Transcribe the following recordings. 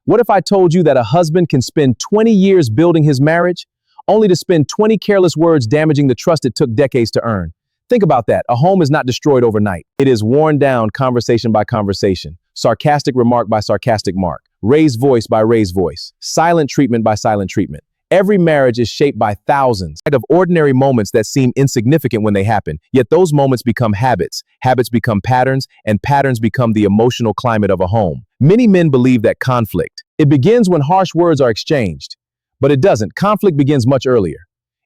What if I told you that a husband can spend 20 years building his marriage, only to spend 20 careless words damaging the trust it took decades to earn? Think about that. A home is not destroyed overnight. It is worn down conversation by conversation, sarcastic remark by sarcastic mark, raised voice by raised voice, silent treatment by silent treatment. Every marriage is shaped by thousands of ordinary moments that seem insignificant when they happen, yet those moments become habits, habits become patterns, and patterns become the emotional climate of a home. Many men believe that conflict, it begins when harsh words are exchanged, but it doesn't. Conflict begins much earlier.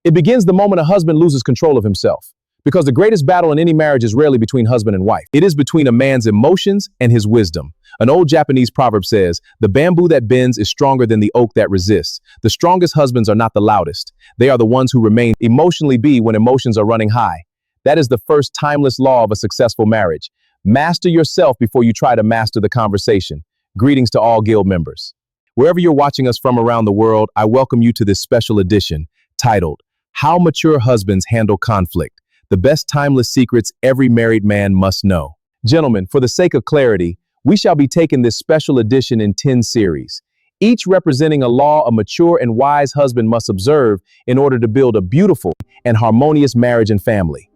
It begins the moment a husband loses control of himself. Because the greatest battle in any marriage is rarely between husband and wife. It is between a man's emotions and his wisdom. An old Japanese proverb says, "The bamboo that bends is stronger than the oak that resists." The strongest husbands are not the loudest. They are the ones who remain emotionally when emotions are running high. That is the first timeless law of a successful marriage. Master yourself before you try to master the conversation. Greetings to all Guild members. Wherever you're watching us from around the world, I welcome you to this special edition titled, "How Mature Husbands Handle Conflict. The Best Timeless Secrets Every Married Man Must Know." Gentlemen, for the sake of clarity, we shall be taking this special edition in 10 series, each representing a law a mature and wise husband must observe in order to build a beautiful and harmonious marriage and family.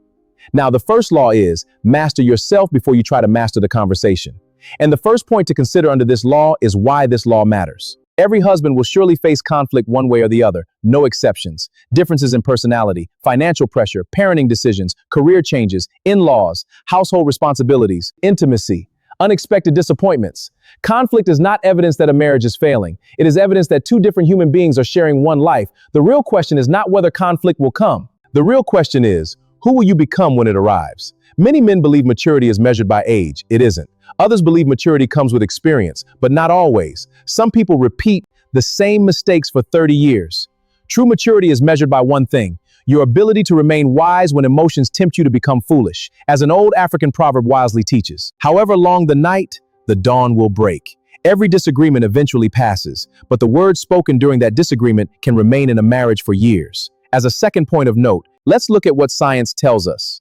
Now, the first law is master yourself before you try to master the conversation. And the first point to consider under this law is why this law matters. Every husband will surely face conflict one way or the other, no exceptions. Differences in personality, financial pressure, parenting decisions, career changes, in-laws, household responsibilities, intimacy, unexpected disappointments. Conflict is not evidence that a marriage is failing. It is evidence that two different human beings are sharing one life. The real question is not whether conflict will come. The real question is, who will you become when it arrives? Many men believe maturity is measured by age. It isn't. Others believe maturity comes with experience, but not always. Some people repeat the same mistakes for 30 years. True maturity is measured by one thing: your ability to remain wise when emotions tempt you to become foolish. As an old African proverb wisely teaches, however long the night, the dawn will break. Every disagreement eventually passes, but the words spoken during that disagreement can remain in a marriage for years. As a second point of note, let's look at what science tells us.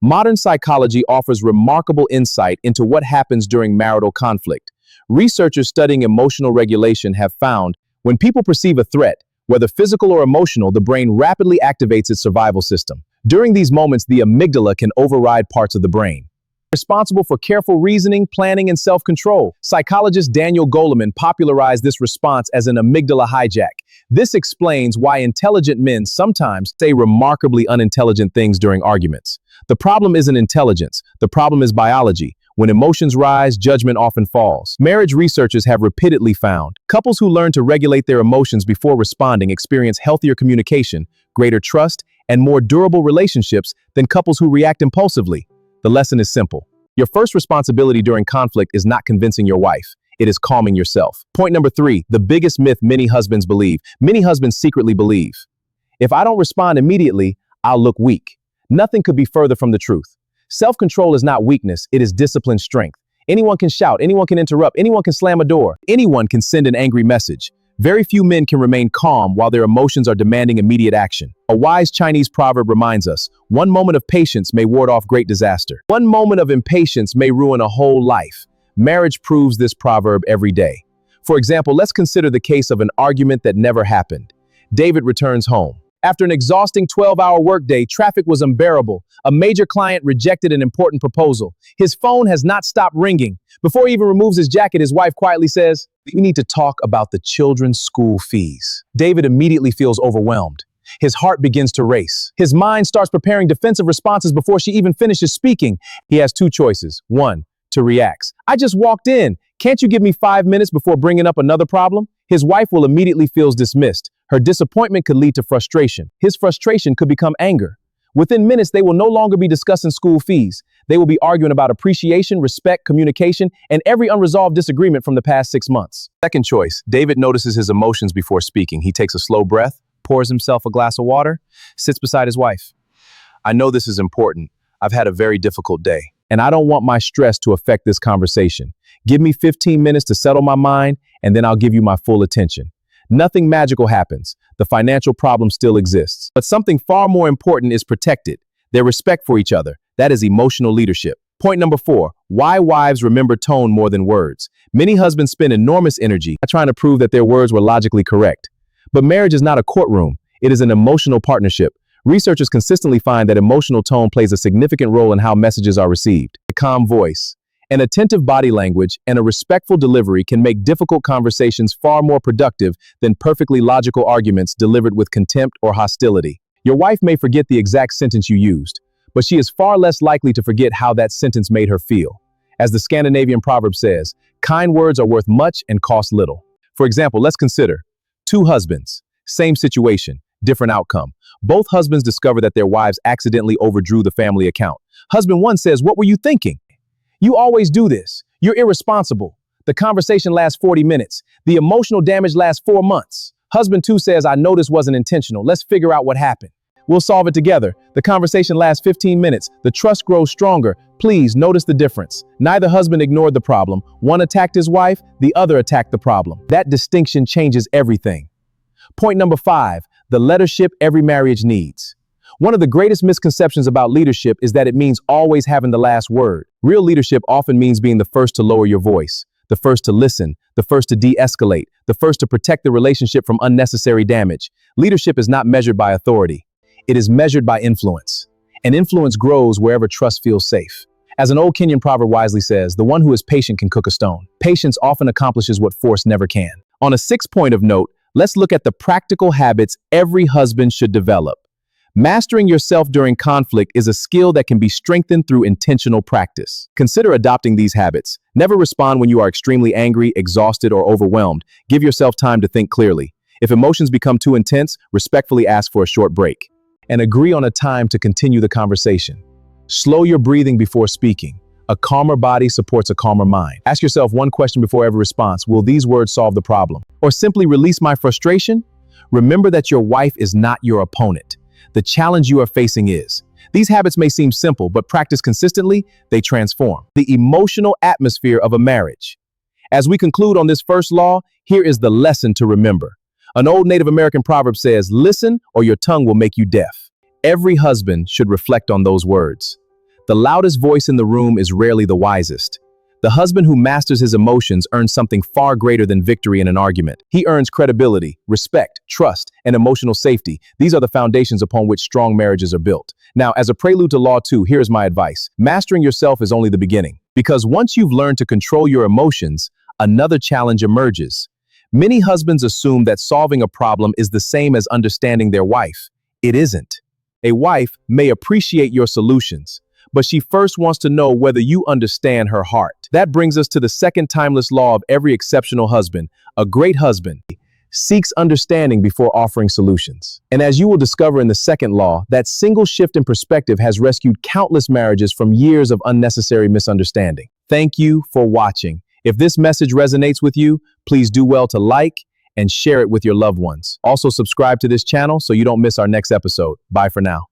Modern psychology offers remarkable insight into what happens during marital conflict. Researchers studying emotional regulation have found when people perceive a threat, whether physical or emotional, the brain rapidly activates its survival system. During these moments, the amygdala can override parts of the brain, responsible for careful reasoning, planning, and self-control. Psychologist Daniel Goleman popularized this response as an amygdala hijack. This explains why intelligent men sometimes say remarkably unintelligent things during arguments. The problem isn't intelligence. The problem is biology. When emotions rise, judgment often falls. Marriage researchers have repeatedly found couples who learn to regulate their emotions before responding experience healthier communication, greater trust, and more durable relationships than couples who react impulsively. The lesson is simple. Your first responsibility during conflict is not convincing your wife. It is calming yourself. Point number 3, the biggest myth many husbands believe. Many husbands secretly believe, if I don't respond immediately, I'll look weak. Nothing could be further from the truth. Self-control is not weakness, it is disciplined strength. Anyone can shout, anyone can interrupt, anyone can slam a door, anyone can send an angry message. Very few men can remain calm while their emotions are demanding immediate action. A wise Chinese proverb reminds us, one moment of patience may ward off great disaster. One moment of impatience may ruin a whole life. Marriage proves this proverb every day. For example, let's consider the case of an argument that never happened. David returns home. After an exhausting 12-hour workday, traffic was unbearable. A major client rejected an important proposal. His phone has not stopped ringing. Before he even removes his jacket, his wife quietly says, "We need to talk about the children's school fees." David immediately feels overwhelmed. His heart begins to race. His mind starts preparing defensive responses before she even finishes speaking. He has two choices. One, to react. "I just walked in. Can't you give me 5 minutes before bringing up another problem?" His wife will immediately feel dismissed. Her disappointment could lead to frustration. His frustration could become anger. Within minutes, they will no longer be discussing school fees. They will be arguing about appreciation, respect, communication, and every unresolved disagreement from the past 6 months. Second choice, David notices his emotions before speaking. He takes a slow breath, pours himself a glass of water, sits beside his wife. "I know this is important. I've had a very difficult day, and I don't want my stress to affect this conversation. Give me 15 minutes to settle my mind, and then I'll give you my full attention." Nothing magical happens. The financial problem still exists. But something far more important is protected. Their respect for each other. That is emotional leadership. Point number 4, why wives remember tone more than words. Many husbands spend enormous energy trying to prove that their words were logically correct. But marriage is not a courtroom. It is an emotional partnership. Researchers consistently find that emotional tone plays a significant role in how messages are received. A calm voice, an attentive body language, and a respectful delivery can make difficult conversations far more productive than perfectly logical arguments delivered with contempt or hostility. Your wife may forget the exact sentence you used, but she is far less likely to forget how that sentence made her feel. As the Scandinavian proverb says, kind words are worth much and cost little. For example, let's consider two husbands, same situation, different outcome. Both husbands discover that their wives accidentally overdrew the family account. Husband 1 says, "What were you thinking? You always do this. You're irresponsible." The conversation lasts 40 minutes. The emotional damage lasts 4 months. Husband 2 says, "I know this wasn't intentional. Let's figure out what happened. We'll solve it together." The conversation lasts 15 minutes. The trust grows stronger. Please notice the difference. Neither husband ignored the problem. One attacked his wife, the other attacked the problem. That distinction changes everything. Point number 5, the leadership every marriage needs. One of the greatest misconceptions about leadership is that it means always having the last word. Real leadership often means being the first to lower your voice, the first to listen, the first to de-escalate, the first to protect the relationship from unnecessary damage. Leadership is not measured by authority. It is measured by influence. And influence grows wherever trust feels safe. As an old Kenyan proverb wisely says, the one who is patient can cook a stone. Patience often accomplishes what force never can. On a 6th point of note, let's look at the practical habits every husband should develop. Mastering yourself during conflict is a skill that can be strengthened through intentional practice. Consider adopting these habits. Never respond when you are extremely angry, exhausted, or overwhelmed. Give yourself time to think clearly. If emotions become too intense, respectfully ask for a short break. And agree on a time to continue the conversation. Slow your breathing before speaking. A calmer body supports a calmer mind. Ask yourself one question before every response. Will these words solve the problem? Or simply release my frustration? Remember that your wife is not your opponent. The challenge you are facing is. These habits may seem simple, but practiced consistently, they transform the emotional atmosphere of a marriage. As we conclude on this first law, here is the lesson to remember. An old Native American proverb says, "Listen, or your tongue will make you deaf." Every husband should reflect on those words. The loudest voice in the room is rarely the wisest. The husband who masters his emotions earns something far greater than victory in an argument. He earns credibility, respect, trust, and emotional safety. These are the foundations upon which strong marriages are built. Now, as a prelude to Law 2, here's my advice. Mastering yourself is only the beginning. Because once you've learned to control your emotions, another challenge emerges. Many husbands assume that solving a problem is the same as understanding their wife. It isn't. A wife may appreciate your solutions, but she first wants to know whether you understand her heart. That brings us to the second timeless law of every exceptional husband. A great husband seeks understanding before offering solutions. And as you will discover in the second law, that single shift in perspective has rescued countless marriages from years of unnecessary misunderstanding. Thank you for watching. If this message resonates with you, please do well to like and share it with your loved ones. Also subscribe to this channel so you don't miss our next episode. Bye for now.